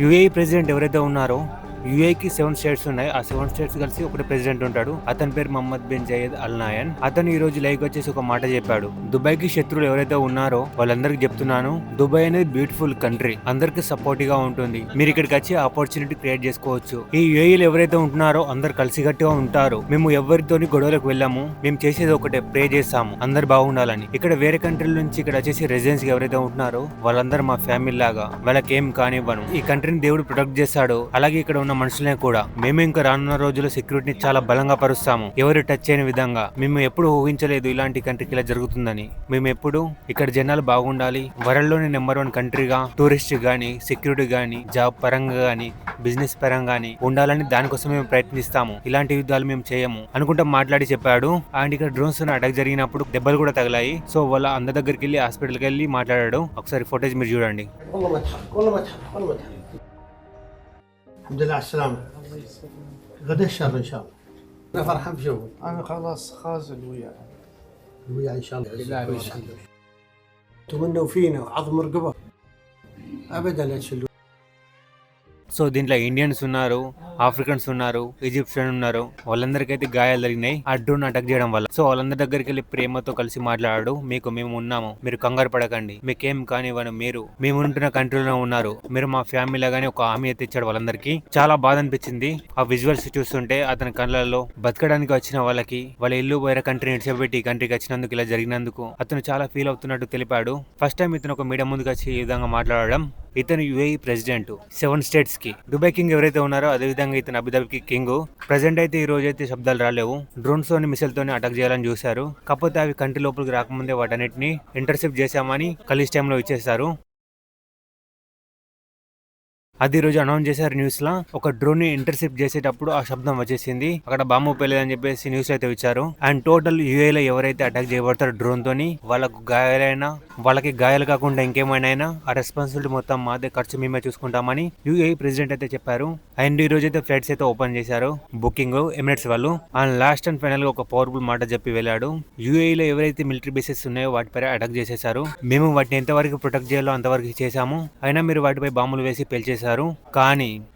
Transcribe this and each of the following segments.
UAE president ఎవరైతే ఉన్నారో యూఏకి 7 states ఉన్నాయి. ఆ 7 స్టేట్స్ కలిసి ఒకటి ప్రెసిడెంట్ ఉంటాడు. అతని పేరు మహమ్మద్ బిన్ జయద్ అల్ నాయన్. అతను ఈ రోజు లైవ్ వచ్చేసి ఒక మాట చెప్పాడు. దుబాయ్ కి శత్రువులు ఎవరైతే ఉన్నారో వాళ్ళందరికీ చెప్తున్నాను, దుబాయ్ అనేది బ్యూటిఫుల్ కంట్రీ, అందరికి సపోర్టివ్ గా ఉంటుంది. మీరు ఇక్కడికి వచ్చి ఆపర్చునిటీ క్రియేట్ చేసుకోవచ్చు. ఈ యూఏఈలో ఎవరైతే ఉంటున్నారో అందరు కలిసిగట్టిగా ఉంటారు. మేము ఎవరితోని గొడవలకు వెళ్ళాము. మేము చేసేది ఒకటే, ప్రే చేస్తాము అందరు బాగుండాలని. ఇక్కడ వేరే కంట్రీల నుంచి ఇక్కడ వచ్చేసి రెసిడెన్స్ ఎవరైతే ఉంటున్నారో వాళ్ళందరూ మా ఫ్యామిలీ లాగా, వాళ్ళకి ఏం కానివ్వను. ఈ కంట్రీని దేవుడు ప్రొటెక్ట్ చేస్తాడు. అలాగే ఇక్కడ ఉన్న మనుషులే కూడా. మేము ఇంకా రానున్న రోజుల్లో సెక్యూరిటీని చాలా బలంగా పరుస్తాము, ఎవరు టచ్ చేయని విధంగా. మేము ఎప్పుడు ఊహించలేదు ఇలాంటి కంట్రీకి ఇలా జరుగుతుందని. మేము ఎప్పుడు ఇక్కడ జనాలు బాగుండాలి, వరల్డ్ లోని నెంబర్ 1 కంట్రీగా టూరిస్ట్ గానీ, సెక్యూరిటీ గానీ, జాబ్ పరంగా గానీ, బిజినెస్ పరంగా గానీ ఉండాలని దానికోసం మేము ప్రయత్నిస్తాము. ఇలాంటి యుద్ధాలు మేము చేయము అనుకుంటా మాట్లాడి చెప్పాడు. అండ్ ఇక్కడ డ్రోన్స్ అటాక్ జరిగినప్పుడు దెబ్బలు కూడా తగిలాయి. సో వాళ్ళ అందరి దగ్గరికి వెళ్ళి హాస్పిటల్కి వెళ్ళి మాట్లాడాడు. ఒకసారి ఫోటోజ్ మీరు చూడండి. الحمد لله على السلامة. غدا الشر إن شاء الله. أنا فرحان بشوفك. أنا خلاص خازن وياه. ويا إن شاء الله. تمنوا فينا وعظم رقبة. أبدا لا تشلوا. సో దీంట్లో ఇండియన్స్ ఉన్నారు, ఆఫ్రికన్స్ ఉన్నారు, ఈజిప్షియన్ ఉన్నారు. వాళ్ళందరికైతే గాయాలు జరిగినాయి ఆ డ్రోన్ అటాక్ చేయడం వల్ల. సో వాళ్ళందరి దగ్గరికి వెళ్ళి ప్రేమతో కలిసి మాట్లాడాడు. మేము ఉన్నాము, మీరు కంగారు పడకండి, మీకేం కానివ్వను, మేము ఉంటున్న కంట్రీలో ఉన్నారు, మీరు మా ఫ్యామిలీ లాగానే ఒక హామీ అయితే ఇచ్చాడు వాళ్ళందరికీ. చాలా బాధ అనిపించింది ఆ విజువల్స్ చూస్తుంటే. అతని కళ్ళల్లో బతకడానికి వచ్చిన వాళ్ళకి వాళ్ళ ఇల్లు వేరే కంట్రీ నిడిచిపెట్టి ఈ కంట్రీకి వచ్చినందుకు, ఇలా జరిగినందుకు అతను చాలా ఫీల్ అవుతున్నట్టు తెలిపాడు. ఫస్ట్ టైం ఇతను ఒక మీడియా ముందుకు వచ్చి ఈ విధంగా మాట్లాడడం. ఇతను యుఏఈ ప్రెసిడెంట్ 7 స్టేట్స్ కి. దుబాయ్ కింగ్ ఎవరైతే ఉన్నారో అదే విధంగా ఇతను అబుదాబికి కింగ్. ప్రెసెంట్ అయితే ఈ రోజు అయితే శబ్దాలు రాలేవు. డ్రోన్స్ తోని మిసైల్ తోని అటాక్ చేయాలని చూశారు. కాకపోతే అవి కంట్రీ లోపలికి రాకముందే వాటన్నిటిని ఇంటర్సెప్ట్ చేశామని ఖలీజ్ టైంలో ఇచ్చేస్తారు. అది రోజు అనౌన్స్ చేశారు న్యూస్ లా. ఒక డ్రోన్ ని ఇంటర్సెప్ట్ చేసేటప్పుడు ఆ శబ్దం వచ్చేసింది. అక్కడ బాంబు పేలేదని చెప్పేసి న్యూస్ అయితే ఇచ్చారు. అండ్ టోటల్ యూఏలో ఎవరైతే అటాక్ చేయబడతారో డ్రోన్ తోని వాళ్ళకి గాయాలు కాకుండా ఇంకేమైనా ఆ రెస్పాన్సిబిలిటీ మొత్తం మాదే, ఖర్చు మేమే చూసుకుంటామని యూఏఈ ప్రెసిడెంట్ అయితే చెప్పారు. అండ్ ఈ రోజు అయితే ఫ్లైట్స్ అయితే ఓపెన్ చేశారు, బుకింగ్ ఎమిరేట్స్ వాళ్ళు. అండ్ లాస్ట్ అండ్ ఫైనల్ గా ఒక పవర్ఫుల్ మాట చెప్పి వెళ్ళాడు. యూఏఈలో ఎవరైతే మిలిటరీ బేసెస్ ఉన్నాయో వాటిపై అటాక్ చేసేసారు. మేము వాటిని ఎంతవరకు ప్రొటెక్ట్ చేయాలో అంతవరకు చేశాము. అయినా మీరు వాటిపై బాంబులు వేసి పేల్చేశారు.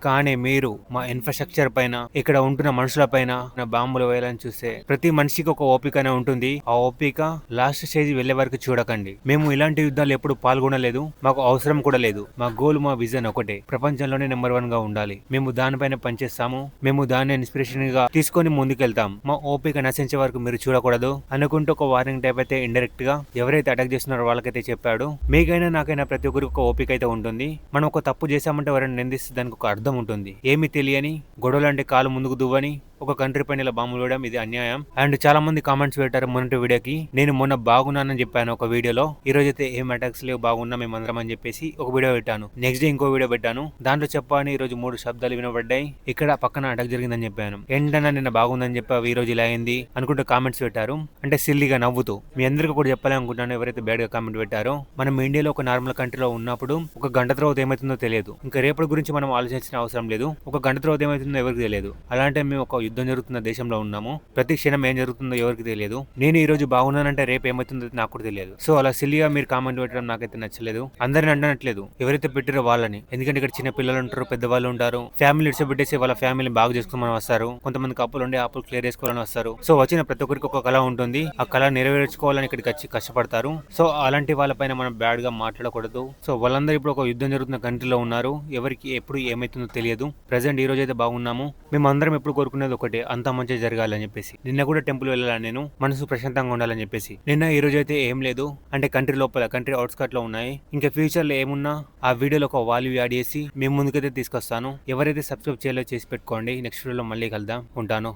కానీ మీరు మా ఇన్ఫ్రాస్ట్రక్చర్ పైన, ఇక్కడ ఉంటున్న మనుషుల పైన బాంబులు వేయాలని చూస్తే ప్రతి మనిషికి ఒక ఓపికనే ఉంటుంది. ఆ ఓపిక లాస్ట్ స్టేజ్ వెళ్లే వరకు చూడకండి. మేము ఇలాంటి యుద్ధాలు ఎప్పుడు పాల్గొనలేదు, మాకు అవసరం కూడా లేదు. మా గోల్, మా విజన్ ఒకటే, ప్రపంచంలోనే నెంబర్ 1 గా ఉండాలి. మేము దానిపైన పనిచేస్తాము. మేము దాన్ని ఇన్స్పిరేషన్ గా తీసుకొని ముందుకెళ్తాం. మా ఓపిక నశించే వరకు మీరు చూడకూడదు అనుకుంటూ ఒక వార్నింగ్ టైప్ అయితే ఇండైరెక్ట్ గా ఎవరైతే అటాక్ చేస్తున్నారో వాళ్ళకైతే చెప్పాడు. మీకైనా నాకైనా ప్రతి ఒక్కరికి ఒక ఓపిక అయితే ఉంటుంది. మనం ఒక తప్పు చేశామంటే ఎవరైనా నిందిస్తే దానికి ఒక అర్థం ఉంటుంది. ఏమి తెలియని గొడవలు అంటే కాలు ముందుకు దువ్వని ఒక కంట్రీ పైన ఇలా బాంబులు వేయడం ఇది అన్యాయం. అండ్ చాలా మంది కామెంట్స్ పెట్టారు మొన్నటి వీడియోకి. నేను మొన్న బాగున్నానని చెప్పాను ఒక వీడియోలో. ఈ రోజు అయితే ఏం అటాక్స్ లేవు, బాగున్నా మేమందరం అని చెప్పేసి ఒక వీడియో పెట్టాను. నెక్స్ట్ డే ఇంకో వీడియో పెట్టాను. దాంట్లో చెప్పాను ఈ రోజు 3 శబ్దాలు వినబడ్డాయి, ఇక్కడ పక్కన అటాక్ జరిగిందని చెప్పాను. ఏంటన్నా నిన్న బాగుందని చెప్పావు, ఈ రోజు ఇలా అయింది అనుకుంటూ కామెంట్స్ పెట్టారు. అంటే సిల్లీగా నవ్వుతూ. మీ అందరికీ కూడా చెప్పాలి అనుకుంటున్నాను ఎవరైతే బ్యాడ్ గా కామెంట్ పెట్టారో. మనం ఇండియాలో ఒక నార్మల్ కంట్రీలో ఉన్నప్పుడు ఒక గంట తర్వాత ఏమవుతుందో తెలియదు. ఇంకా రేపటి గురించి మనం ఆలోచించిన అవసరం లేదు. ఒక గంట తర్వాత ఏమవుతుందో ఎవరికి తెలియదు. అలాంటి మేము ఒక యుద్ధం జరుగుతున్న దేశంలో ఉన్నాము. ప్రతి క్షణం ఏం జరుగుతుందో ఎవరికి తెలియదు. నేను ఈ రోజు బాగున్నానంటే రేపు ఏమవుతుందో నాకు కూడా తెలియదు. సో అలా సిల్లిగా మీరు కామెంట్ పెట్టడం నాకైతే నచ్చలేదు. అందరిని అంటనట్లేదు, ఎవరైతే పెట్టారో వాళ్ళని. ఎందుకంటే ఇక్కడ చిన్న పిల్లలు ఉంటారు, పెద్దవాళ్ళు ఉంటారు. ఫ్యామిలీ ఇడిచిపెట్టేసి వాళ్ళ ఫ్యామిలీని బాగా చేసుకోమని వస్తారు. కొంతమంది అప్పులు ఉండి అప్పులు క్లియర్ చేసుకోవాలని వస్తారు. సో వచ్చిన ప్రతి ఒక్కరికి ఒక కళ ఉంటుంది. ఆ కళ నెరవేర్చుకోవాలని ఇక్కడికి వచ్చి కష్టపడతారు. సో అలాంటి వాళ్ళపైన మనం బ్యాడ్ గా మాట్లాడకూడదు. సో వాళ్ళందరూ ఇప్పుడు ఒక యుద్ధం జరుగుతున్న కంట్రీలో ఉన్నారు. ఎవరికి ఎప్పుడు ఏమైతుందో తెలియదు. ప్రెసెంట్ ఈ రోజు అయితే బాగున్నాము. మేము అందరం ఎప్పుడు కోరుకునేది ఒకటే, అంతా మంచిగా జరగాలని చెప్పేసి. నిన్న కూడా టెంపుల్ వెళ్ళాలని, నేను మనసు ప్రశాంతంగా ఉండాలని చెప్పేసి. నిన్న ఈ రోజు అయితే ఏం లేదు. అంటే కంట్రీ లోపల, కంట్రీ అవుట్స్కట్ లో ఉన్నాయి. ఇంకా ఫ్యూచర్ లో ఏమున్నా ఆ వీడియోలో ఒక వాల్యూ యాడ్ చేసి మేము ముందుకైతే తీసుకొస్తాను. ఎవరైతే సబ్స్క్రైబ్ చేయాలో చేసి పెట్టుకోండి. నెక్స్ట్ వీడియోలో మళ్ళీ కలుద్దాం. ఉంటాను.